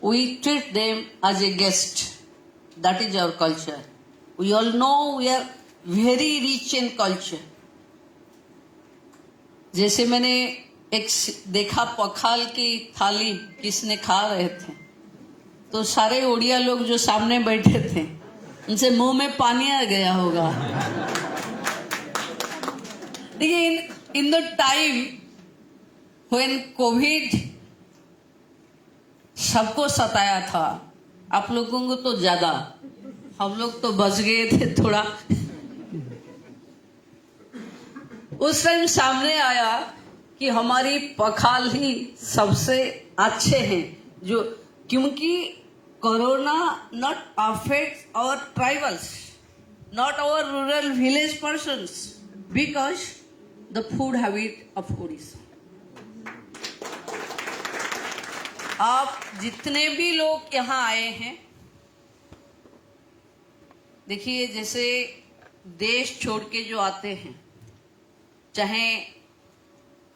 we treat them as a guest. That is our culture. We all know we are very rich in culture. जैसे मैंने एक देखा पखाल की थाली किसने खा रहे थे, तो सारे उड़िया लोग जो सामने बैठे थे उनसे मुंह में पानी आ गया होगा. देखिए, in the time when Covid सबको सताया था, आप लोगों को तो ज्यादा, हम लोग तो बच गए थे थोड़ा. उस टाइम सामने आया कि हमारी पखाल ही सबसे अच्छे हैं, जो क्योंकि corona not affect our tribals, not our rural village persons, because the food habit of Orissa. आप जितने भी लोग यहाँ आए हैं, देखिए जैसे देश छोड़ के जो आते हैं, चाहे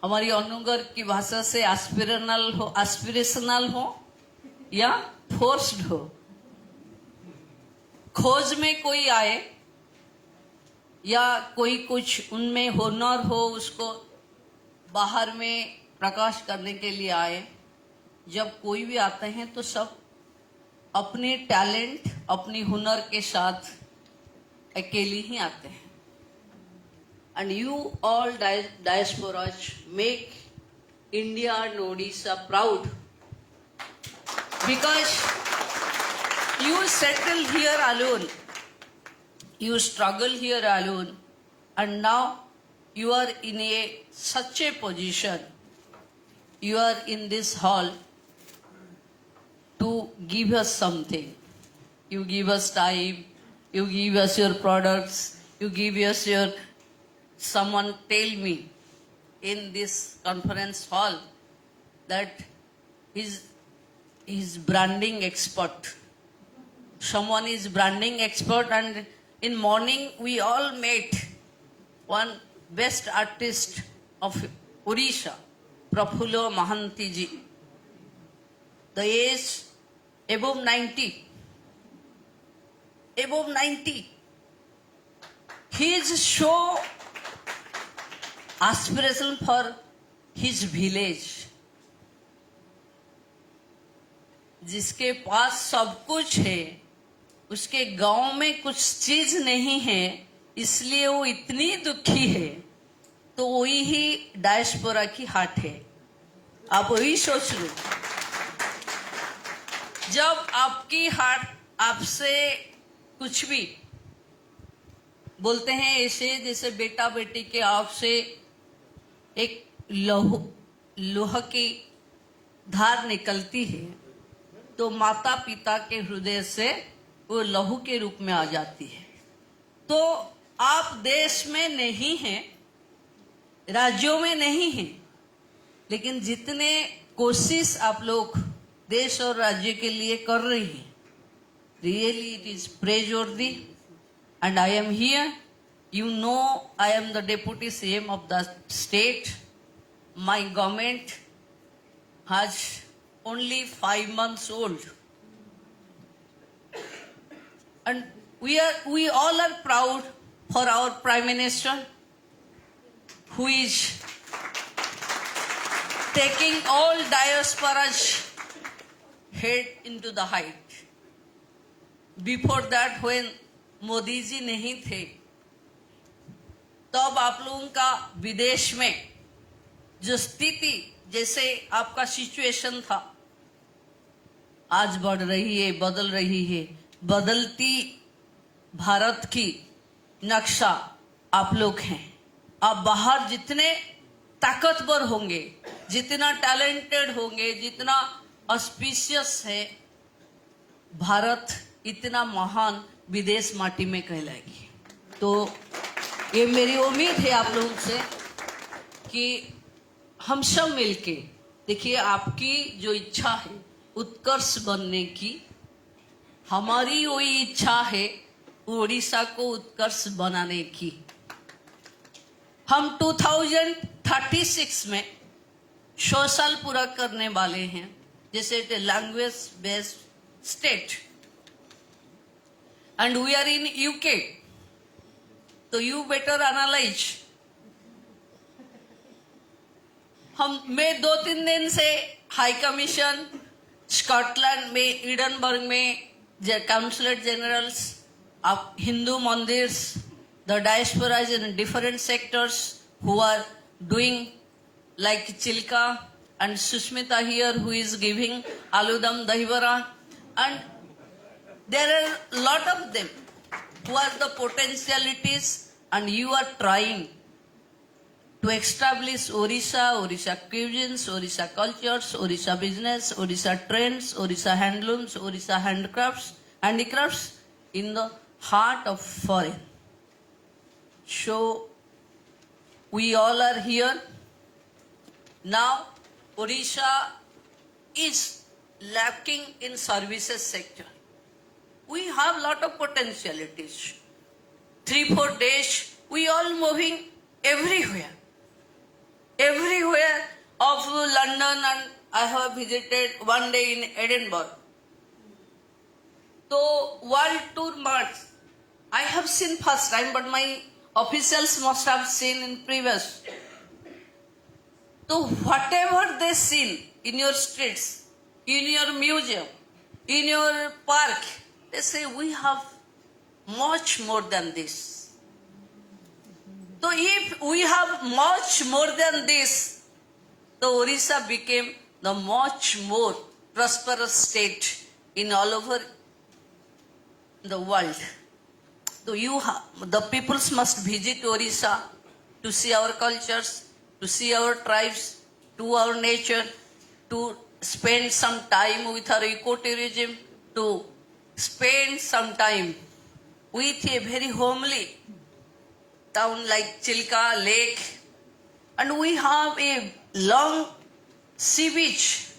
हमारी अनुगर की भाषा से एस्पिरेशनल हो या फोर्स्ड हो, खोज में कोई आए या कोई कुछ उनमें हुनर हो, उसको बाहर में प्रकाश करने के लिए आए. जब कोई भी आते हैं तो सब अपने टैलेंट, अपनी हुनर के साथ अकेले ही आते हैं. And you all diasporas make India and Odisha proud, because you settle here alone, you struggle here alone, and now you are in such a position, you are in this hall to give us something. You give us time, you give us your products, you give us your... Someone tell me in this conference hall that he's branding expert. Someone is branding expert, and in morning we all met one best artist of Odisha, Prafullo Mahanti ji. The age above 90. Above 90. He is so aspirational for his village. जिसके पास सब कुछ है, उसके गांव में कुछ चीज नहीं है, इसलिए वो इतनी दुखी है. तो वही ही डायस्पोरा की हार्ट है. आप वही सोच लो, जब आपकी हार्ट आपसे कुछ भी बोलते हैं, ऐसे जैसे बेटा बेटी के आपसे एक लोह की धार निकलती है, तो माता पिता के हृदय से वो लहू के रूप में आ जाती है. तो आप देश में नहीं हैं, राज्यों में नहीं हैं, लेकिन जितने कोशिश आप लोग देश और राज्य के लिए कर रही हैं, really it is प्रेजवर्दी. And I am here. You know, I am the Deputy CM of the state. My government has only 5 months old. And we all are proud for our Prime Minister, who is taking all diaspora's head into the height. Before that, when Modi ji नहीं थे, तब आप लोगों का विदेश में जो स्थिति, जैसे आपका सिचुएशन था, आज बढ़ रही है, बदल रही है. बदलती भारत की नक्शा आप लोग हैं. आप बाहर जितने ताकतवर होंगे, जितना टैलेंटेड होंगे, जितना ऑस्पिशियस है, भारत इतना महान विदेश माटी में कहलाएगी. तो ये मेरी उम्मीद है आप लोगों से कि हम सब मिलके, देखिए आपकी जो इच्छा है उत्कर्ष बनने की, हमारी वही इच्छा है उड़ीसा को उत्कर्ष बनाने की. हम 2036 में 100 साल पूरा करने वाले हैं. जैसे it language based state and we are in UK, तो यू बेटर एनालाइज। मैं 2-3 दिन से हाई कमीशन स्कॉटलैंड में, एडिनबर्ग में, consulate generals of Hindu mandirs, the diasporas in different sectors who are doing like Chilka and Sushmita here who is giving Aludam Dahibara, and there are a lot of them who are the potentialities, and you are trying to establish Orissa, Orissa cuisines, Orissa cultures, Orissa business, Orissa trends, Orissa handlooms, Orissa handicrafts in the heart of foreign. So we all are here. Now Orissa is lacking in services sector. We have lot of potentialities. 3-4 days we all moving everywhere. Everywhere of London, and I have visited one day in Edinburgh. So world tour march I have seen first time, but my officials must have seen in previous. So whatever they seen in your streets, in your museum, in your park, they say we have much more than this. So if we have much more than this, the Orissa became the much more prosperous state in all over the world. So the peoples must visit Orissa to see our cultures, to see our tribes, to our nature, to spend some time with our ecotourism, to spend some time with a very homely town like Chilka Lake, and we have a long sea beach.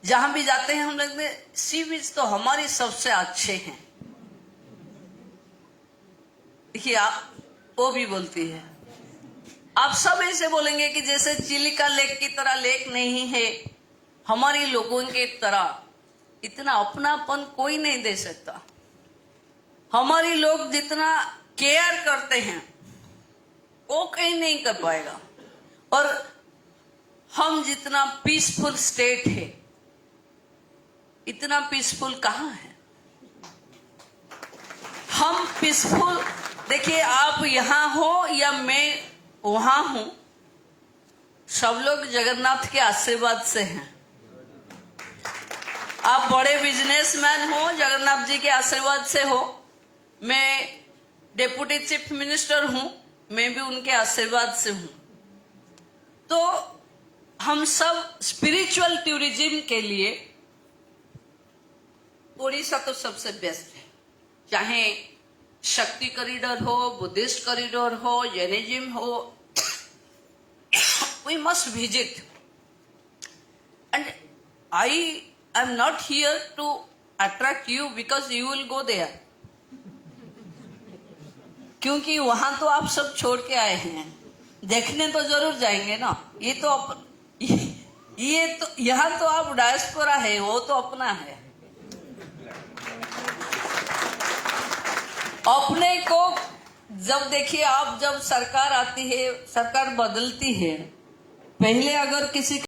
जहां भी जाते हैं हम लगते हैं सी बीच तो हमारे सबसे अच्छे हैं। देखिए आप वो भी बोलती है, आप सब ऐसे बोलेंगे कि जैसे चिलिका लेक की तरह लेक नहीं है, हमारे लोगों के तरह इतना अपनापन कोई नहीं दे सकता। हमारे लोग जितना केयर करते हैं वो कहीं नहीं कर पाएगा, और हम जितना पीसफुल स्टेट है, इतना पीसफुल कहाँ है। हम पीसफुल, देखिए आप यहाँ हो या मैं वहां हूं, सब लोग जगन्नाथ के आशीर्वाद से हैं। आप बड़े बिजनेसमैन हो, जगन्नाथ जी के आशीर्वाद से हो। मैं डेप्यूटी चीफ मिनिस्टर हूं, मैं भी उनके आशीर्वाद से हूं। तो हम सब स्पिरिचुअल टूरिज्म के लिए ओडिशा तो सबसे बेस्ट है। चाहे शक्ति कॉरिडोर हो, बुद्धिस्ट कॉरिडोर हो, जैनिज्म हो, we must visit. And I am not here to attract you because you will go there. क्योंकि वहां तो आप सब छोड़ के आए हैं, देखने तो जरूर जाएंगे ना। ये तो यहाँ तो आप डायस्पोरा है, वो तो अपना है। अपने को जब देखिए आप, जब सरकार आती है, सरकार बदलती है, पहले अगर किसी